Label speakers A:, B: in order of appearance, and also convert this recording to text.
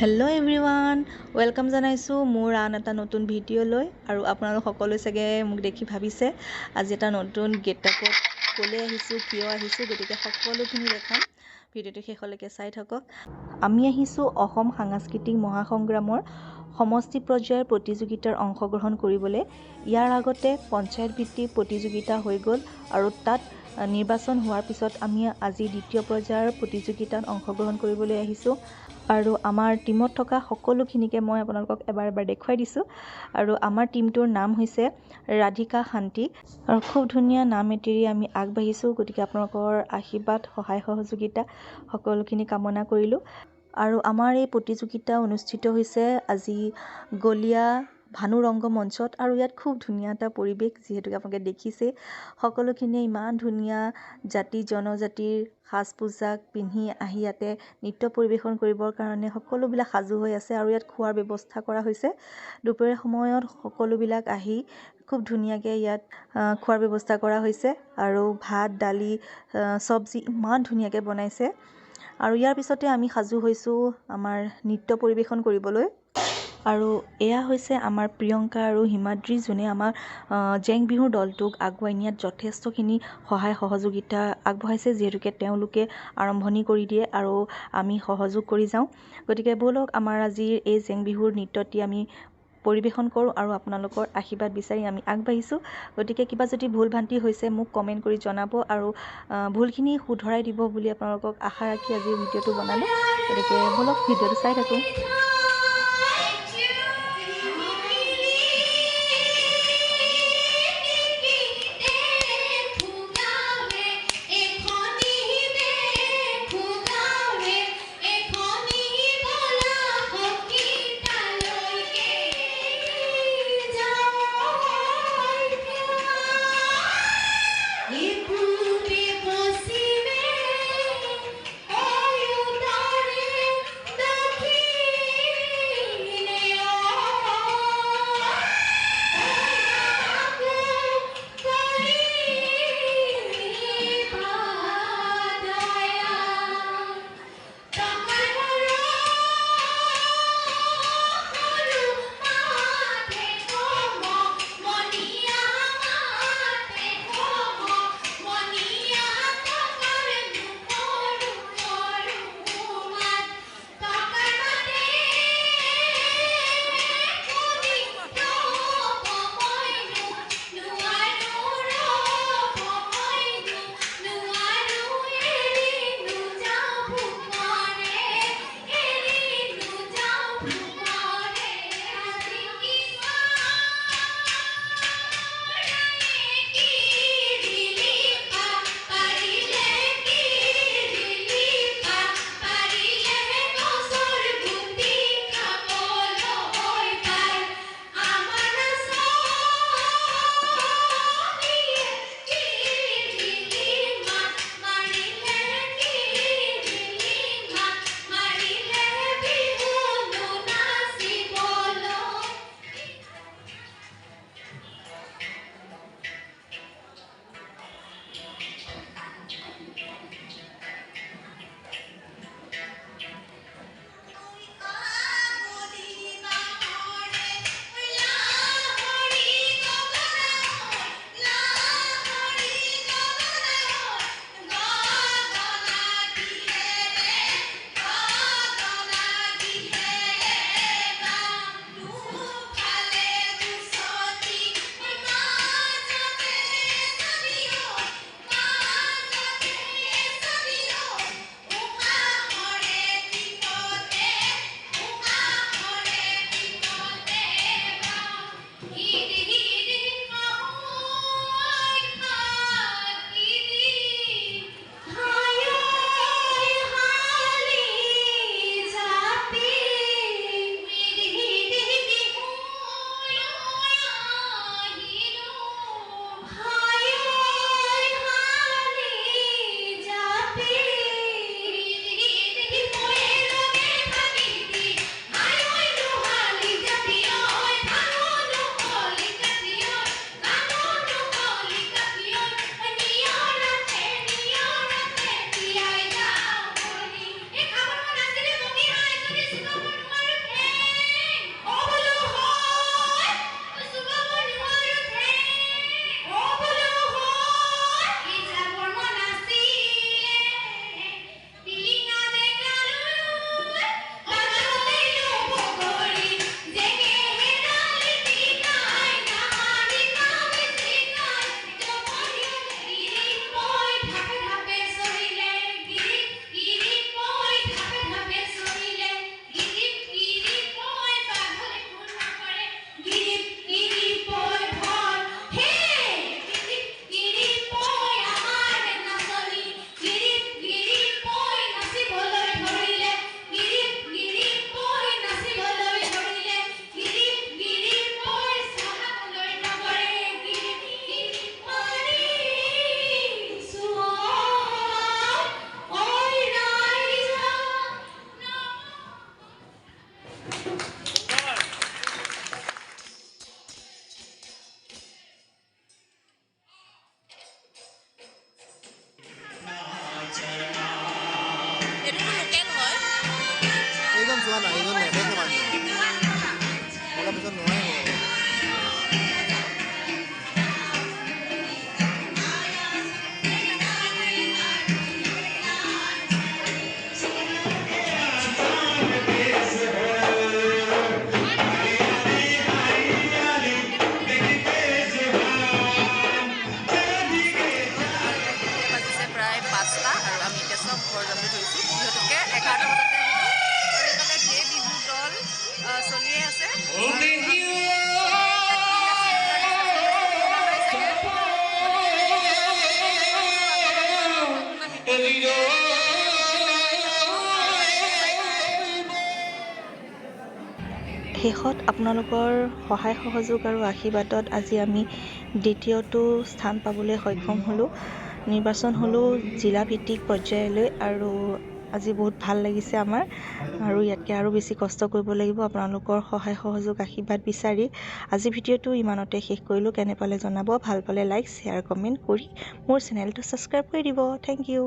A: Hello' everyone, welcome জনাইছোঁ মোৰ আন এটা নতুন ভিডিঅ'লৈ। আৰু আপোনালোক সকলোৱে চাগে মোক দেখি ভাবিছে আজি এটা নতুন গেটআপত ক'লৈ আহিছোঁ, কিয় আহিছোঁ, গতিকে সকলোখিনি দেখাম। ভিডিঅ'টো শেষলৈকে চাই থাকক। আমি আহিছোঁ অসম সাংস্কৃতিক মহাসংগ্ৰামৰ সমষ্টি পৰ্যায়ৰ প্ৰতিযোগিতাৰ অংশগ্ৰহণ কৰিবলৈ। ইয়াৰ আগতে পঞ্চায়ত ভিত্তিক প্ৰতিযোগিতা হৈ গ'ল আৰু তাত নিৰ্বাচন হোৱাৰ পিছত আমি আজি দ্বিতীয় পৰ্যায়ৰ প্ৰতিযোগিতাত অংশগ্ৰহণ কৰিবলৈ আহিছোঁ। আৰু আমাৰ টিমত থকা সকলোখিনিকে মই আপোনালোকক এবাৰ দেখুৱাই দিছোঁ। আৰু আমাৰ টিমটোৰ নাম হৈছে ৰাধিকা শান্তি। আৰু খুব ধুনীয়া নাম এটিৰে আমি আগবাঢ়িছোঁ, গতিকে আপোনালোকৰ আশীৰ্বাদ, সহায় সহযোগিতা সকলোখিনি কামনা কৰিলোঁ। আৰু আমাৰ এই প্ৰতিযোগিতা অনুষ্ঠিত হৈছে আজি গলীয়া ভানু ৰংগমঞ্চত। আৰু ইয়াত খুব ধুনীয়া এটা পৰিৱেশ, যিহেতুকে আপোনালোকে দেখিছে সকলোখিনিয়ে ইমান ধুনীয়া জাতি জনজাতিৰ সাজ পোছাক পিন্ধি আহি ইয়াতে নৃত্য পৰিৱেশন কৰিবৰ কাৰণে সকলোবিলাক সাজু হৈ আছে। আৰু ইয়াত খোৱাৰ ব্যৱস্থা কৰা হৈছে। দুপৰীয়া সময়ত সকলোবিলাক আহি খুব ধুনীয়াকৈ ইয়াত খোৱাৰ ব্যৱস্থা কৰা হৈছে। আৰু ভাত দালি চব্জি ইমান ধুনীয়াকৈ বনাইছে। আৰু ইয়াৰ পিছতে আমি সাজু হৈছোঁ আমাৰ নৃত্য পৰিৱেশন কৰিবলৈ। আৰু এয়া হৈছে আমাৰ প্ৰিয়ংকা আৰু হিমাদ্ৰী, যোনে আমাৰ জেং বিহুৰ দলটোক আগুৱাই নিয়াত যথেষ্টখিনি সহায় সহযোগিতা আগবঢ়াইছে, যিহেতুকে তেওঁলোকে আৰম্ভণি কৰি দিয়ে আৰু আমি সহযোগ কৰি যাওঁ। গতিকে ব'লক আমাৰ আজিৰ এই জেং বিহুৰ নৃত্যটি আমি পৰিৱেশন কৰোঁ আৰু আপোনালোকৰ আশীৰ্বাদ বিচাৰি আমি আগবাঢ়িছোঁ। গতিকে কিবা যদি ভুল ভ্ৰান্তি হৈছে মোক কমেণ্ট কৰি জনাব আৰু ভুলখিনি শুধৰাই দিব বুলি আপোনালোকক আশা ৰাখি আজি ভিডিঅ'টো বনালোঁ। গতিকে ব'লক ভিডিঅ'টো চাই থাকোঁ।
B: কিছুমান আয়োজন নেদেখে মানুহে অলপ পিছত নোৱাৰে হ'ব।
C: প্ৰায় 5টা আৰু আমি এতিয়া চব ঘৰ যাবলৈ ধৰিছোঁ যিহেতুকে 11টা বজাতে আহিলোঁ আৰু এইফালে ঢেৰ বিহু দল চলিয়ে আছে
A: শেষত আপোনালোকৰ সহায় সহযোগ আৰু আশীৰ্বাদত আজি আমি দ্বিতীয়টো স্থান পাবলৈ সক্ষম হ'লোঁ। নিৰ্বাচন হ'লোঁ জিলাভিত্তিক পৰ্যায়লৈ আৰু আজি বহুত ভাল লাগিছে আমাৰ আৰু ইয়াতকৈ আৰু বেছি কষ্ট কৰিব লাগিব আপোনালোকৰ সহায় সহযোগ আশীৰ্বাদ বিচাৰি। আজি ভিডিঅ'টো ইমানতে শেষ কৰিলোঁ। কেনে পালে জনাব, ভাল পালে লাইক শ্বেয়াৰ কমেণ্ট কৰি মোৰ চেনেলটো ছাবস্ক্ৰাইব কৰি দিব। Thank U.